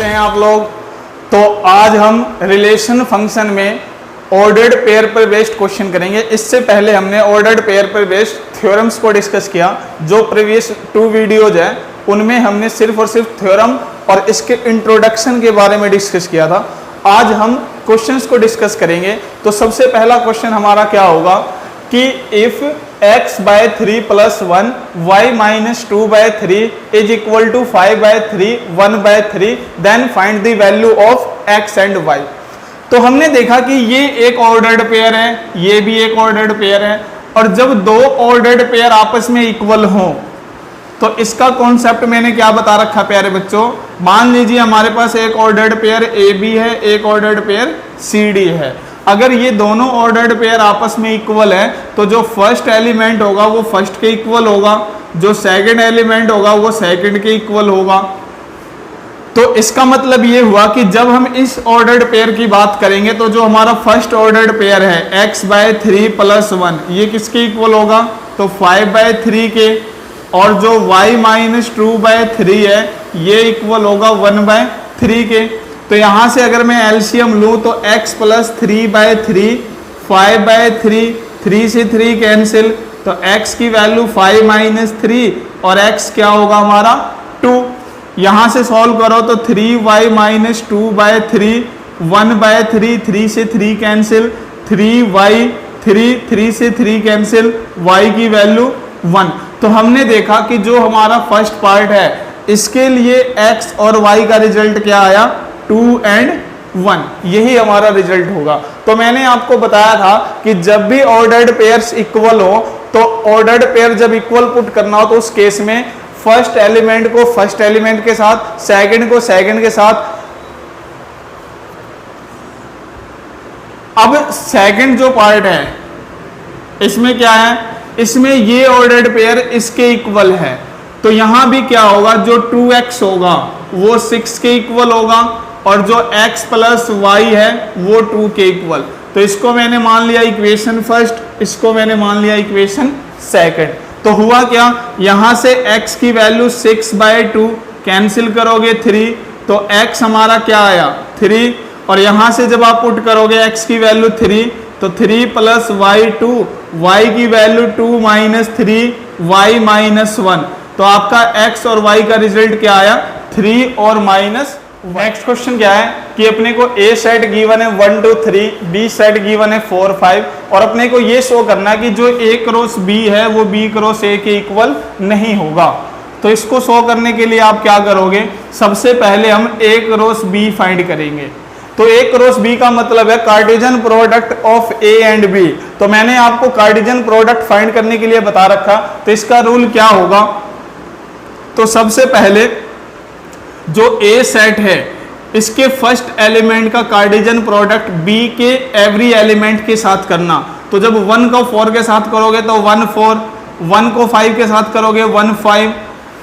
कैसे हैं आप लोग। तो आज हम रिलेशन फंक्शन में ऑर्डर्ड पेयर पर बेस्ड क्वेश्चन करेंगे। इससे पहले हमने ऑर्डर्ड पेयर पर बेस्ड थ्योरम्स को डिस्कस किया। जो प्रीवियस 2 वीडियोज हैं उनमें हमने सिर्फ और सिर्फ थ्योरम और इसके इंट्रोडक्शन के बारे में डिस्कस किया था। आज हम क्वेश्चंस को डिस्कस करेंगे। तो सबसे पहला क्वेश्चन हमारा क्या होगा कि if x by 3 plus 1 y minus 2 by 3 is equal to 5 by 3 1 by 3 then find the value of x and y। तो हमने देखा कि ये एक ऑर्डर्ड पेयर है, ये भी एक ऑर्डर्ड पेयर है, और जब दो ऑर्डर्ड पेयर आपस में इक्वल हों तो इसका कॉन्सेप्ट मैंने क्या बता रखा प्यारे बच्चों। मान लीजिए हमारे पास एक ऑर्डर्ड पेयर AB है, एक ऑर्डर्ड पेयर CD है। अगर ये दोनों ऑर्डर्ड पेयर आपस में इक्वल है तो जो फर्स्ट एलिमेंट होगा वो फर्स्ट के इक्वल होगा, जो सेकंड एलिमेंट होगा वो सेकंड के इक्वल होगा। तो इसका मतलब ये हुआ कि जब हम इस ऑर्डर्ड पेयर की बात करेंगे तो जो हमारा फर्स्ट ऑर्डर्ड पेयर है x बाय 3 प्लस 1 ये किसके इक्वल होगा, तो 5 बाय 3 के, और जो y माइनस 2 बाय 3 है ये इक्वल होगा 1 बाय 3 के। तो यहां से अगर मैं एलसीएम लूं तो x प्लस 3 बाय 3 5 बाय 3 3 से 3 कैंसिल, तो x की वैल्यू 5 माइनस 3 और x क्या होगा हमारा 2। यहां से सॉल्व करो तो 3y माइनस 2 बाय 3 1 बाय 3 3 से 3 कैंसिल, 3y 3 से 3 कैंसिल, y की वैल्यू 1। तो हमने देखा कि जो हमारा फर्स्ट पार्ट है इसके लिए x और y का रिजल्ट क्या आया 2 एंड 1, यही हमारा रिजल्ट होगा। तो मैंने आपको बताया था कि जब भी ऑर्डर्ड पेयर्स इक्वल हो तो ऑर्डर्ड पेयर जब इक्वल पुट करना हो तो उस केस में फर्स्ट एलिमेंट को फर्स्ट एलिमेंट के साथ, सेकंड को सेकंड के साथ। अब सेकंड जो पार्ट है इसमें क्या है, इसमें ये ऑर्डर्ड पेयर इसके इक्वल है, तो यहां भी क्या होगा, जो 2x होगा वो 6 के इक्वल होगा और जो x प्लस y है वो 2 के इक्वल। तो इसको मैंने मान लिया इक्वेशन फर्स्ट, इसको मैंने मान लिया इक्वेशन सेकंड। तो हुआ क्या, यहां से x की वैल्यू 6 बाय 2 कैंसिल करोगे 3, तो x हमारा क्या आया 3, और यहां से जब आप पुट करोगे x की वैल्यू 3 तो 3 प्लस y 2, y की वैल्यू 2 माइनस 3 y माइनस 1। तो आपका x और y का रिजल्ट क्या आया 3 और माइनस। नेक्स्ट क्वेश्चन क्या है कि अपने को A सेट गिवन है 1 2 3, B सेट गिवन है 4 5, और अपने को ये शो करना है कि जो A क्रॉस B है वो B क्रॉस A के इक्वल नहीं होगा। तो इसको शो करने के लिए आप क्या करोगे, सबसे पहले हम A क्रॉस B फाइंड करेंगे। तो A क्रॉस B का मतलब है Cartesian product of A and B। तो मैंने आपको कार्टेशियन प्रोडक्ट फाइंड करने के लिए बता रखा। तो इसका रूल क्या होगा, तो सबसे पहले जो A सेट है इसके फर्स्ट एलिमेंट का कार्टेशियन प्रोडक्ट B के एवरी एलिमेंट के साथ करना। तो जब 1 को 4 के साथ करोगे तो 1 4, 1 को 5 के साथ करोगे 1 5,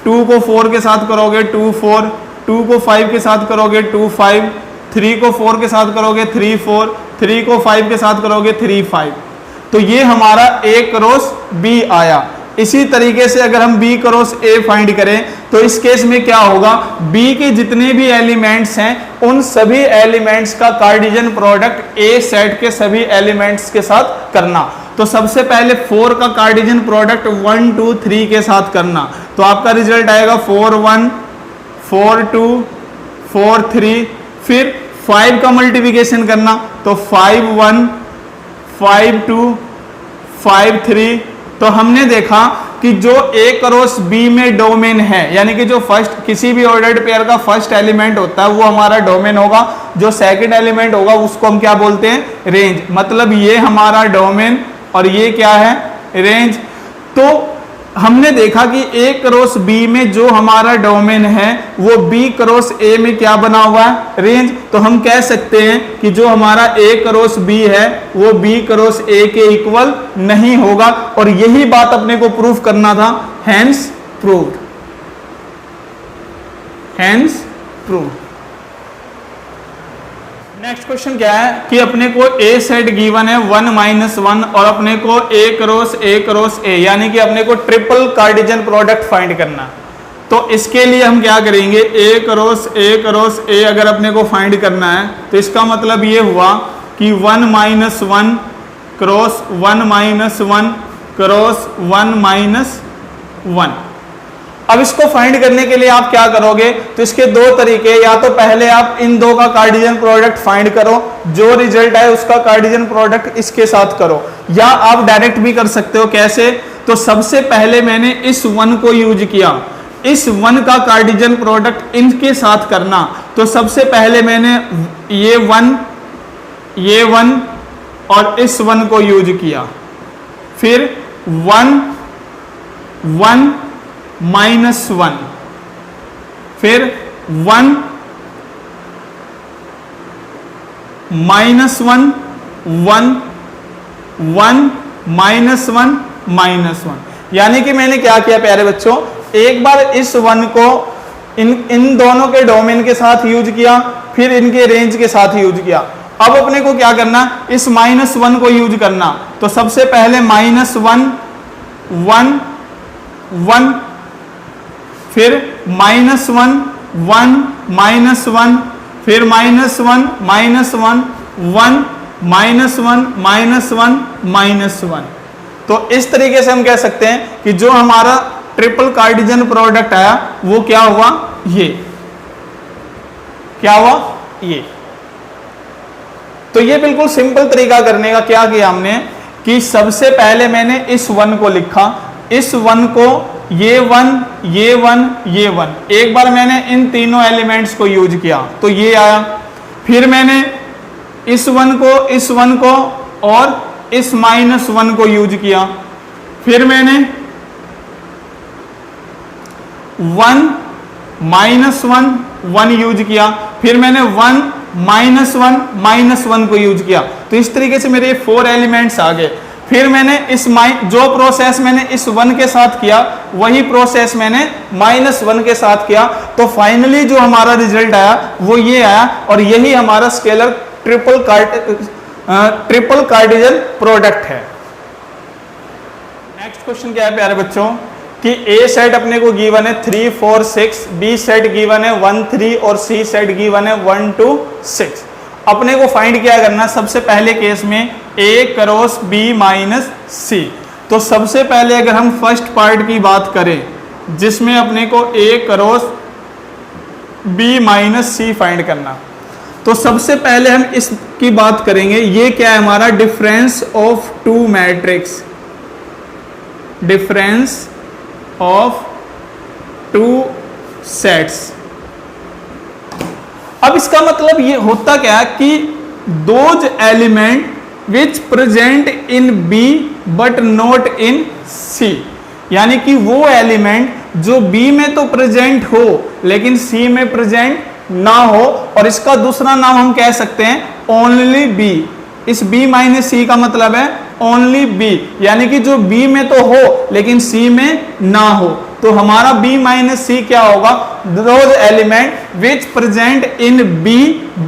2 को 4 के साथ करोगे 2 4, 2 को 5 के साथ करोगे 2 5, 3 को 4 के साथ करोगे 3 4, 3 को 5 के साथ करोगे 3 5। तो ये हमारा A क्रॉस B आया। इसी तरीके से अगर हम B क्रॉस A फाइंड करें तो इस केस में क्या होगा, B के जितने भी एलिमेंट्स हैं उन सभी एलिमेंट्स का कार्टेशियन प्रोडक्ट A सेट के सभी एलिमेंट्स के साथ करना। तो सबसे पहले 4 का कार्टेशियन प्रोडक्ट 1 2 3 के साथ करना। तो आपका रिजल्ट आएगा 4 1 4 2 4 3। फिर 5 का मल्टीप्लिकेशन करना तो 5 1 5 2 5 3। तो हमने देखा कि जो A क्रॉस B में डोमेन है, यानी कि जो फर्स्ट किसी भी ऑर्डर्ड पेयर का फर्स्ट एलिमेंट होता है वो हमारा डोमेन होगा, जो सेकंड एलिमेंट होगा उसको हम क्या बोलते हैं, रेंज। मतलब ये हमारा डोमेन और ये क्या है, रेंज। तो हमने देखा कि A क्रॉस B में जो हमारा डोमेन है वो B क्रॉस A में क्या बना हुआ है, रेंज। तो हम कह सकते हैं कि जो हमारा A क्रॉस B है वो B क्रॉस A के इक्वल नहीं होगा, और यही बात अपने को प्रूफ करना था, hence proved, hence proved. Next question क्या है कि अपने को A सेट गिवन है 1 माइनस 1 और अपने को A क्रॉस A यानी कि अपने को ट्रिपल कार्टेशियन प्रोडक्ट फाइंड करना। तो इसके लिए हम क्या करेंगे, ए क्रॉस ए अगर अपने को फाइंड करना है तो इसका मतलब ये हुआ कि 1 - 1 क्रॉस 1 - 1 क्रॉस 1 - 1। अब इसको फाइंड करने के लिए आप क्या करोगे, तो इसके दो तरीके, या तो पहले आप इन दो का कार्डिजन प्रोडक्ट फाइंड करो, जो रिजल्ट आए उसका कार्डिजन प्रोडक्ट इसके साथ करो, या आप डायरेक्ट भी कर सकते हो। कैसे, तो सबसे पहले मैंने इस 1 को यूज किया, इस 1 का कार्डिजन प्रोडक्ट इनके साथ करना, तो सबसे पहले मैंने ये 1 और इस 1 को यूज किया, फिर 1 1 -1, फिर 1 -1 1 1 -1 -1। यानी कि मैंने क्या किया प्यारे बच्चों, एक बार इस 1 को इन दोनों के डोमेन के साथ यूज किया, फिर इनके रेंज के साथ यूज किया। अब अपने को क्या करना, इस -1 को यूज करना, तो सबसे पहले -1 1 1, फिर -1 1 -1, फिर -1 -1 1 -1 -1। तो इस तरीके से हम कह सकते हैं कि जो हमारा ट्रिपल कार्डिजन प्रोडक्ट आया वो क्या हुआ, ये क्या हुआ, ये। तो ये बिल्कुल सिंपल तरीका करने का, क्या किया हमने कि सबसे पहले मैंने इस 1 को लिखा, इस 1 को ये 1 ये 1 ये 1, एक बार मैंने इन तीनों एलिमेंट्स को यूज किया तो ये आया, फिर मैंने इस 1 को और इस -1 को यूज किया, फिर मैंने 1 -1 1 यूज किया, फिर मैंने 1 -1 -1 को यूज किया। तो इस तरीके से मेरे 4 एलिमेंट्स आ गए। फिर मैंने इस जो प्रोसेस मैंने इस 1 के साथ किया वही प्रोसेस मैंने -1 के साथ किया, तो फाइनली जो हमारा रिजल्ट आया वो ये आया, और यही हमारा स्केलर ट्रिपल कार्डिजन प्रोडक्ट है। नेक्स्ट क्वेश्चन क्या है प्यारे बच्चों कि ए सेट अपने को गिवन है 3 4 6, बी सेट गिवन है 1 3 और सी सेट गिवन है 1 2 6। अपने को फाइंड क्या करना, सबसे पहले केस में ए क्रॉस बी -c। तो सबसे पहले अगर हम फर्स्ट पार्ट की बात करें जिसमें अपने को A cross B -c find करना, तो सबसे पहले हम इसकी बात करेंगे। ये क्या है हमारा, difference of two matrix, difference of two sets. अब इसका मतलब ये होता क्या है कि those element which present in B but not in C, यानी कि वो एलिमेंट जो बी में तो प्रेजेंट हो लेकिन सी में प्रेजेंट ना हो, और इसका दूसरा नाम हम कह सकते हैं ओनली बी। इस बी -c का मतलब है ओनली बी, यानी कि जो बी में तो हो लेकिन सी में ना हो। तो हमारा b -c क्या होगा, those element which present in b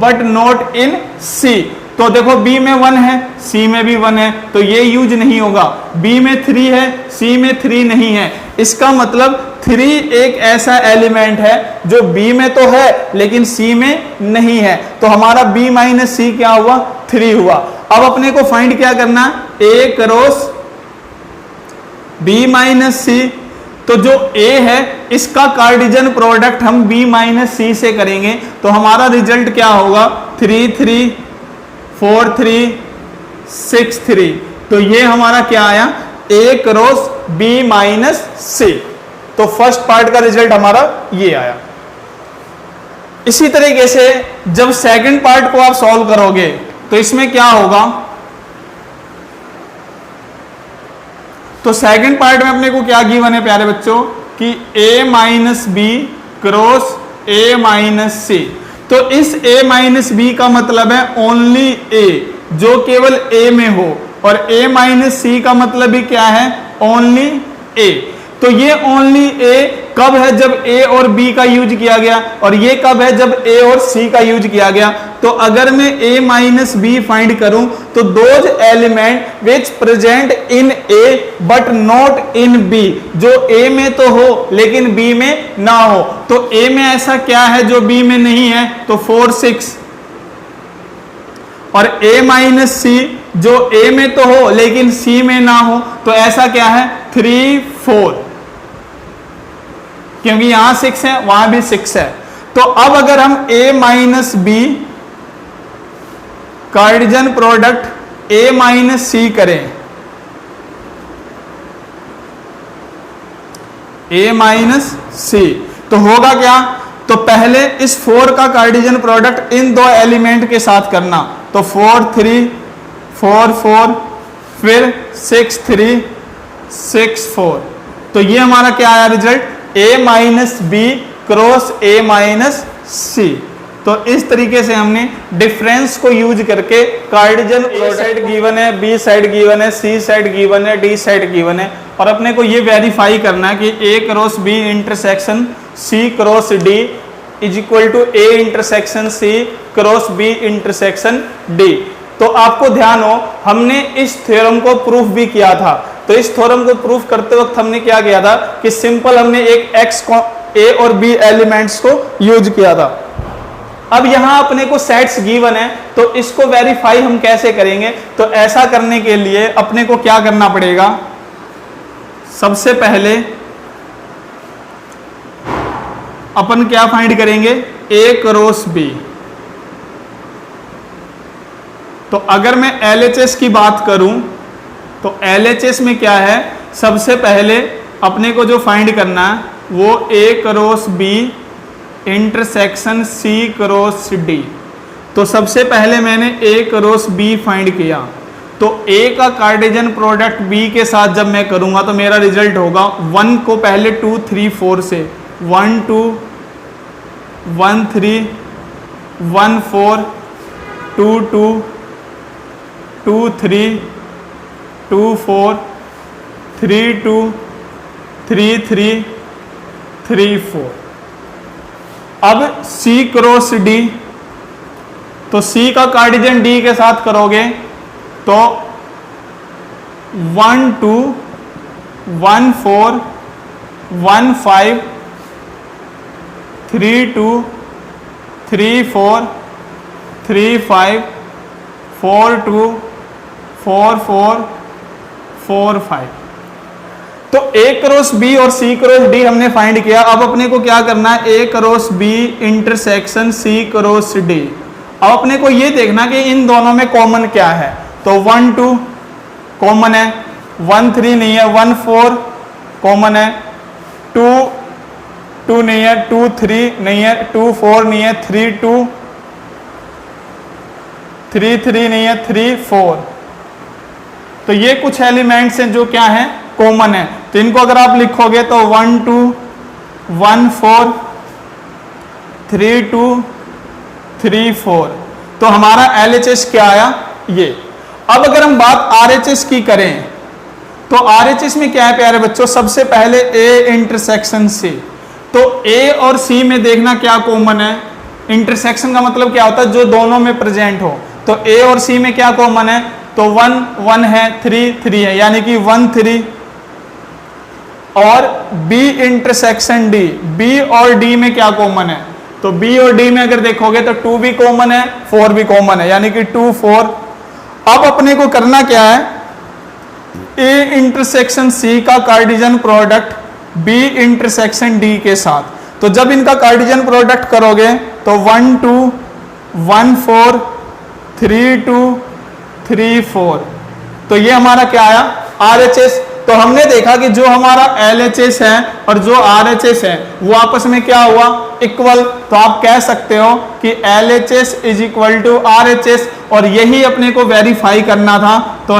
but not in c। तो देखो b में 1 है, c में भी 1 है, तो ये यूज नहीं होगा। b में 3 है, c में 3 नहीं है। इसका मतलब 3 एक ऐसा एलिमेंट है जो b में तो है लेकिन c में नहीं है, तो हमारा b -c क्या हुआ, 3 हुआ। अब अपने को फाइंड क्या करना, a क्रॉस b -c। तो जो a है इसका कार्डिजन प्रोडक्ट हम b -c से करेंगे, तो हमारा रिजल्ट क्या होगा, 3 3 4 3 6 3। तो ये हमारा क्या आया, a क्रॉस b -c। तो फर्स्ट पार्ट का रिजल्ट हमारा ये आया। इसी तरीके से जब सेकंड पार्ट को आप सॉल्व करोगे तो इसमें क्या होगा, तो सेकंड पार्ट में अपने को क्या गिवन है प्यारे बच्चों कि a -b cross a -c। तो इस a -b का मतलब है ओनली a, जो केवल a में हो, और a -c का मतलब भी क्या है, ओनली a। तो ये ओनली a कब है जब ए और बी का यूज किया गया, और ये कब है जब ए और सी का यूज किया गया। तो अगर मैं ए माइनस बी फाइंड करूं तो those element which present in A but not in B, जो ए में तो हो लेकिन बी में ना हो। तो ए में ऐसा क्या है जो बी में नहीं है, तो 4 6, और ए माइनस सी जो ए में तो हो लेकिन सी में ना हो, तो ऐसा क्या है 3 4, क्योंकि यहां 6 है वहां भी 6 है। तो अब अगर हम A minus B Cartesian product A minus C करें, ए माइनस सी, तो होगा क्या, तो पहले इस 4 का कार्डिजन प्रोडक्ट इन दो एलिमेंट के साथ करना, तो 4 3 4 4, फिर 6 3 6 4, तो ये हमारा क्या आया result, A minus B cross A minus C. तो इस तरीके से हमने डिफरेंस को यूज करके कार्डिजन साइड गिवन है, बी साइड गिवन है, सी साइड गिवन है, डी साइड गिवन है, और अपने को ये वेरीफाई करना है कि A cross B intersection C cross D is equal to A intersection C cross B intersection D. तो आपको ध्यान हो हमने इस थ्योरम को प्रूफ भी किया था। तो इस थ्योरम को प्रूफ करते वक्त हमने क्या किया था कि सिंपल हमने एक एक्स ए और बी एलिमेंट्स को यूज किया था। अब यहां अपने को सेट्स गिवन है, तो इसको वेरीफाई हम कैसे करेंगे, तो ऐसा करने के लिए अपने को क्या करना पड़ेगा, सबसे पहले अपन क्या फाइंड करेंगे, ए क्रॉस बी। तो अगर मैं LHS की बात करूं तो LHS में क्या है, सबसे पहले अपने को जो फाइंड करना है वो A cross B intersection C cross D. तो सबसे पहले मैंने ए क्रॉस बी फाइंड किया, तो ए का कार्डिजन प्रोडक्ट बी के साथ जब मैं करूंगा तो मेरा रिजल्ट होगा 1 को पहले 2 3 4 से 1 2 1 3 1 4 2 2 2 3 2 4 3 2 3 3 3 4। अब C क्रॉस D, तो C का कार्डिजन D के साथ करोगे तो 1 2 1 4 1 5 3 2 3 4 3 5 4 2 4 4 4 5। तो ए क्रॉस बी और सी क्रॉस डी हमने फाइंड किया। अब अपने को क्या करना है, A cross B intersection C cross D. अब अपने को ये देखना कि इन दोनों में कॉमन क्या है, तो 1 2 कॉमन है, 1 3 नहीं है, 1 4 कॉमन है, 2 2 नहीं है, 2 3 नहीं है, 2 4 नहीं है, 3 2 3 3 नहीं है, 3 4। तो ये कुछ एलिमेंट्स हैं जो क्या है, कॉमन है। तो इनको अगर आप लिखोगे तो 1 2 1 4 3 2 3 4, तो हमारा LHS क्या आया ये। अब अगर हम बात RHS की करें तो RHS में क्या है प्यारे बच्चों, सबसे पहले A इंटरसेक्शन C। तो A और C में देखना क्या कॉमन है, इंटरसेक्शन का मतलब क्या होता है, जो दोनों में प्रेजेंट हो। तो A और C में क्या कॉमन है, तो 1 1 है, 3 3 है, यानी कि 1 3। और B इंटरसेक्शन D, B और D में क्या कॉमन है, तो B और D में अगर देखोगे तो 2 भी कॉमन है, 4 भी कॉमन है, यानी कि 2 4। अब अपने को करना क्या है, A इंटरसेक्शन C का कार्डिजन प्रोडक्ट B इंटरसेक्शन D के साथ। तो जब इनका कार्डिजन प्रोडक्ट करोगे तो 1 2 1 4 3 2 3 4, तो ये हमारा क्या आया RHS। तो हमने देखा कि जो हमारा LHS है और जो RHS है वो आपस में क्या हुआ, इक्वल। तो आप कह सकते हो कि LHS is equal to RHS, और यही अपने को वेरीफाई करना था। तो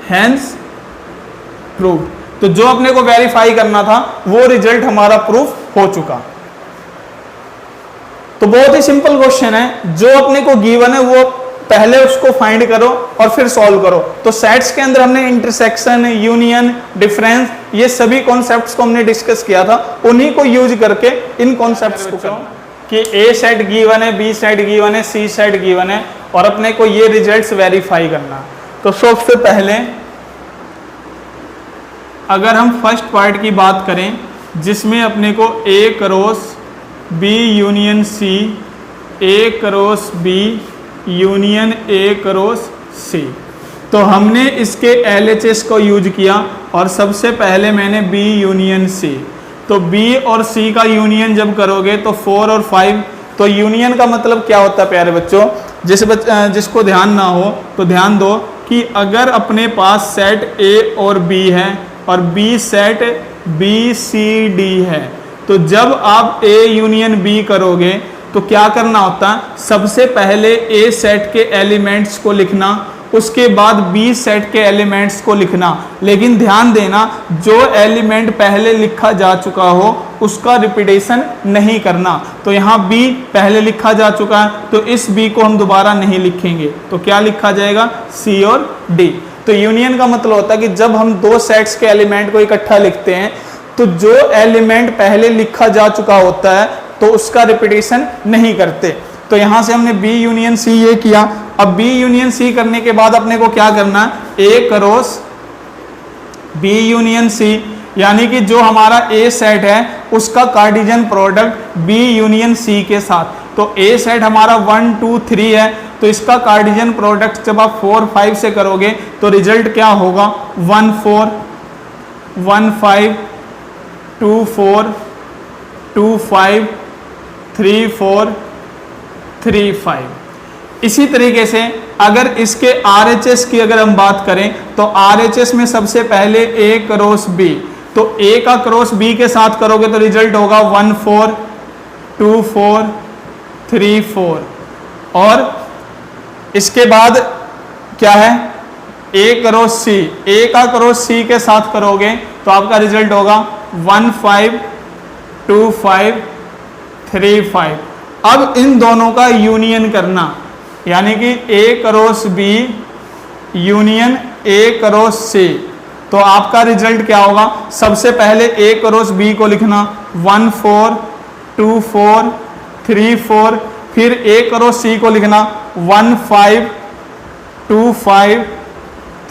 हैंस प्रूव। तो जो अपने को वेरीफाई करना था वो रिजल्ट हमारा प्रूफ हो चुका। तो बहुत ही सिंपल क्वेश्चन है, जो अपने को गिवन है वो पहले उसको फाइंड करो और फिर सॉल्व करो। तो सेट्स के अंदर हमने इंटरसेक्शन, यूनियन, डिफरेंस ये सभी कॉन्सेप्ट्स को हमने डिस्कस किया था, उन्हीं को यूज करके इन कॉन्सेप्ट्स को करना कि ए सेट गिवन है, बी सेट गिवन है, सी सेट गिवन है और अपने को ये रिजल्ट्स वेरीफाई करना। तो सबसे पहले अगर हम फर्स्ट पार्ट की बात करें जिसमें अपने को A cross B union C, A cross B union A cross C, तो हमने इसके LHS को यूज किया और सबसे पहले मैंने B यूनियन C, तो B और C का यूनियन जब करोगे तो 4 और 5, तो यूनियन का मतलब क्या होता है प्यारे बच्चों, जिसको ध्यान ना हो तो ध्यान दो कि अगर अपने पास सेट A और B है और B set B C D है, तो जब आप A यूनियन B करोगे तो क्या करना होता है, सबसे पहले A सेट के एलिमेंट्स को लिखना, उसके बाद B सेट के एलिमेंट्स को लिखना, लेकिन ध्यान देना जो एलिमेंट पहले लिखा जा चुका हो उसका रिपीटेशन नहीं करना। तो यहाँ B पहले लिखा जा चुका है तो इस B को हम दोबारा नहीं लिखेंगे, तो क्या लिखा जाएगा, C और D। तो यूनियन का मतलब होता है कि जब हम दो सेट्स के एलिमेंट को इकट्ठा लिखते हैं तो जो एलिमेंट पहले लिखा जा चुका होता है तो उसका रिपीटेशन नहीं करते। तो यहां से हमने B यूनियन C ये किया। अब B यूनियन C करने के बाद अपने को क्या करना है, A cross B union C, यानी कि जो हमारा A सेट है उसका Cartesian product B union C के साथ। तो A सेट हमारा 1 2 3 है, तो इसका कार्टेशियन प्रोडक्ट जब आप 4 5 से करोगे तो रिजल्ट क्या होगा, 1 4 1 5 2 4 2 5 3 4 3 5। इसी तरीके से अगर इसके RHS की अगर हम बात करें तो RHS में सबसे पहले A क्रॉस B, तो A का क्रॉस B के साथ करोगे तो रिजल्ट होगा 1 4 2 4 3 4। और इसके बाद क्या है, A क्रॉस C, A का क्रॉस C के साथ करोगे तो आपका रिजल्ट होगा 1 5 2 5 3 5। अब इन दोनों का यूनियन करना, यानी कि A cross B union A cross C, तो आपका रिजल्ट क्या होगा, सबसे पहले A क्रॉस B को लिखना 1 4 2 4 3 4, फिर A क्रॉस C को लिखना 1 5 2 5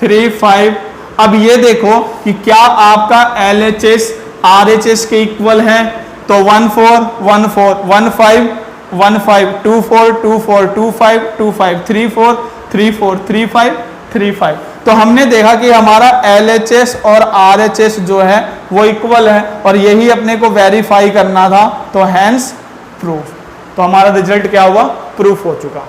3 5। अब ये देखो कि क्या आपका LHS RHS के इक्वल है, तो 1 4 1 4 1 5 1 5 2 4 2 4 2 5 2 5 3 4 3 4 3 5 3 5। तो हमने देखा कि हमारा LHS और RHS जो है वो इक्वल है और यही अपने को वेरीफाई करना था, तो हैंस प्रूफ। तो हमारा रिजल्ट क्या हुआ, प्रूफ हो चुका।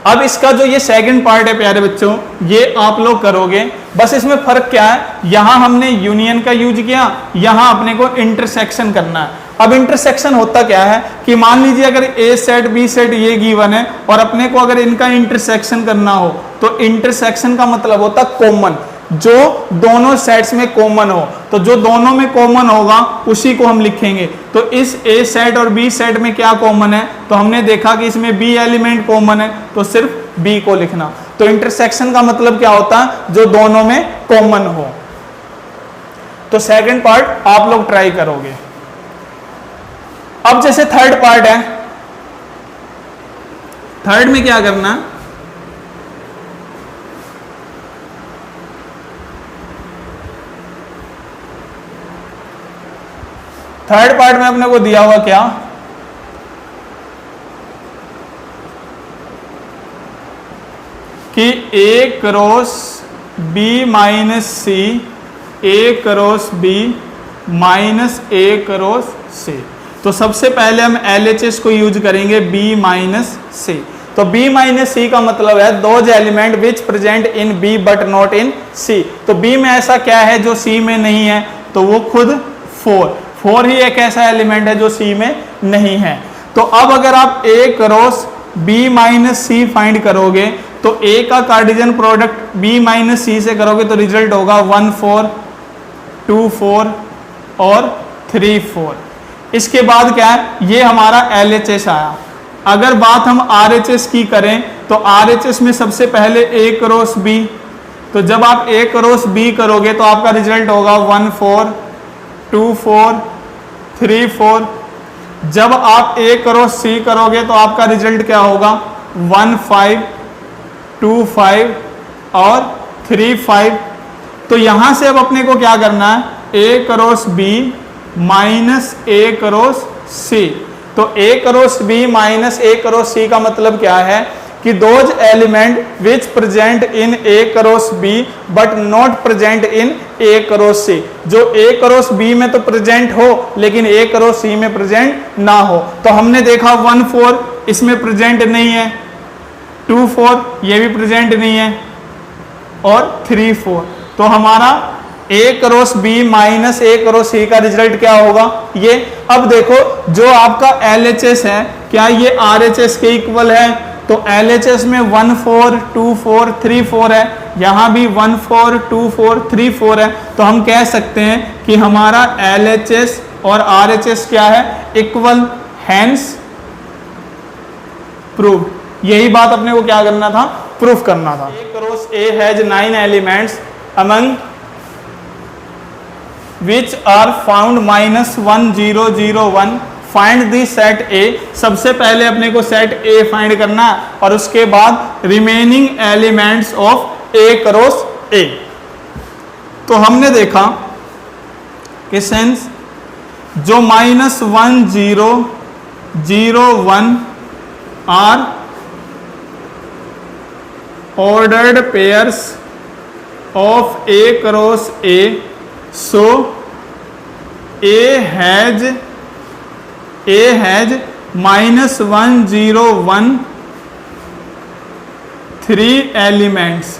अब इसका जो ये सेकंड पार्ट है प्यारे बच्चों, ये आप लोग करोगे, बस इसमें फर्क क्या है, यहां हमने यूनियन का यूज किया, यहां अपने को इंटरसेक्शन करना है। अब इंटरसेक्शन होता क्या है कि मान लीजिए अगर A सेट B सेट ये गिवन है और अपने को अगर इनका इंटरसेक्शन करना हो, तो इंटरसेक्शन का मतलब होता कॉमन, जो दोनों सेट्स में कॉमन हो, तो जो दोनों में कॉमन होगा उसी को हम लिखेंगे। तो इस A सेट और B सेट में क्या कॉमन है, तो हमने देखा कि इसमें B एलिमेंट कॉमन है, तो सिर्फ B को लिखना। तो इंटरसेक्शन का मतलब क्या होता है, जो दोनों में कॉमन हो। तो सेकंड पार्ट आप लोग ट्राई करोगे। अब जैसे थर्ड पार्ट है, थर्ड में क्या करना, थर्ड पार्ट में अपने को दिया हुआ क्या, कि A cross B minus C, A cross B minus A cross C। तो सबसे पहले हम LHS को यूज करेंगे B माइनस C। तो B माइनस C का मतलब है those element which present in B but not in C। तो B में ऐसा क्या है जो C में नहीं है, तो वो खुद 4 ही एक ऐसा एलिमेंट है जो C में नहीं है। तो अब अगर आप A cross B minus C find करोगे तो A का Cartesian product B minus C से करोगे तो रिजल्ट होगा 1 4 2 4 और 3 4। इसके बाद क्या है, ये हमारा LHS आया। अगर बात हम RHS की करें तो RHS में सबसे पहले A क्रॉस B, तो जब आप A क्रॉस B करोगे तो आपका रिजल्ट होगा 1 4 2 4 3 4। जब आप A क्रॉस C करोगे तो आपका रिजल्ट क्या होगा 1 5 2 5 और 3 5। तो यहां से अब अपने को क्या करना है, A cross B minus A cross C। तो A cross B minus A cross C का मतलब क्या है कि those element which present in A cross B but not present in A cross C, जो A क्रॉस B में तो present हो लेकिन A क्रॉस C में प्रेजेंट ना हो। तो हमने देखा 1 4 इसमें प्रेजेंट नहीं है, 2 4 ये भी प्रेजेंट नहीं है और 3 4। तो हमारा A cross B minus A cross C का रिजल्ट क्या होगा ये। अब देखो जो आपका LHS है क्या ये RHS के इक्वल है, तो LHS में 1 4 2 4 3 4 है, यहां भी 1 4 2 4 3 4 है। तो हम कह सकते हैं कि हमारा LHS और RHS क्या है, इक्वल, हैंस प्रूव। यही बात अपने को क्या करना था, प्रूफ करना था। A cross A has 9 elements among which are found -1 0 0 1, find the set A। सबसे पहले अपने को सेट A फाइंड करना है और उसके बाद remaining elements of A cross A। तो हमने देखा कि सेंस जो -1 0 0 1 are ordered pairs of A cross A, so A has -1 0 1 3 elements.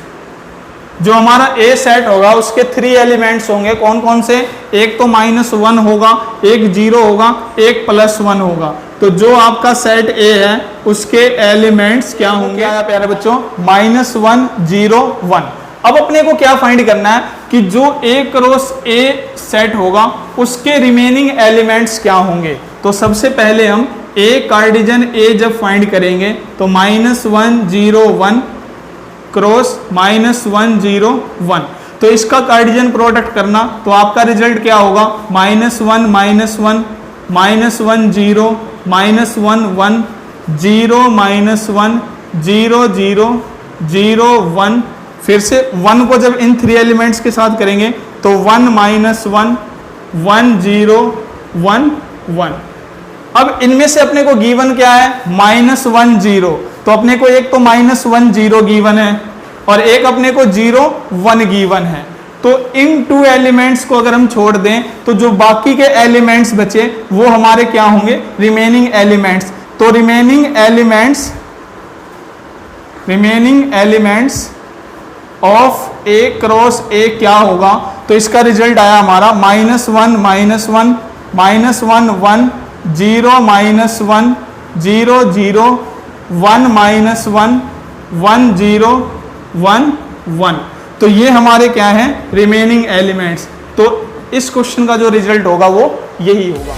जो हमारा A सेट होगा उसके 3 एलिमेंट्स होंगे, कौन कौन से, एक तो -1 होगा, एक 0 होगा, एक +1 होगा। तो जो आपका सेट A है उसके एलिमेंट्स क्या होंगे प्यारे बच्चों, -1 0 1। अब अपने को क्या फाइंड करना है कि जो A क्रॉस A सेट होगा उसके रिमेनिंग एलिमेंट्स क्या होंगे। तो सबसे पहले हम A कार्डिजन A जब फाइंड करेंगे तो -1 0 1 क्रॉस -1 0 1, तो इसका कार्डिजन प्रोडक्ट करना तो आपका रिजल्ट क्या होगा, -1 -1 -1 0 -1 1 0 -1 0 0 0 1। फिर से 1 को जब इन 3 एलिमेंट्स के साथ करेंगे तो 1 -1 1 0 1 1। अब इनमें से अपने को गिवन क्या है, -1 0, तो अपने को एक तो -1 0 गिवन है और एक अपने को 0 1 गिवन है। तो इन 2 एलिमेंट्स को अगर हम छोड़ दें तो जो बाकी के एलिमेंट्स बचे वो हमारे क्या होंगे, रिमेनिंग एलिमेंट्स। तो remaining elements of A cross A क्या होगा, तो इसका रिजल्ट आया हमारा -1 -1 -1 1 0 -1 0 0 0 1 -1 1 0 1 1। तो ये हमारे क्या हैं, रिमेनिंग एलिमेंट्स। तो इस क्वेश्चन का जो रिजल्ट होगा वो यही होगा।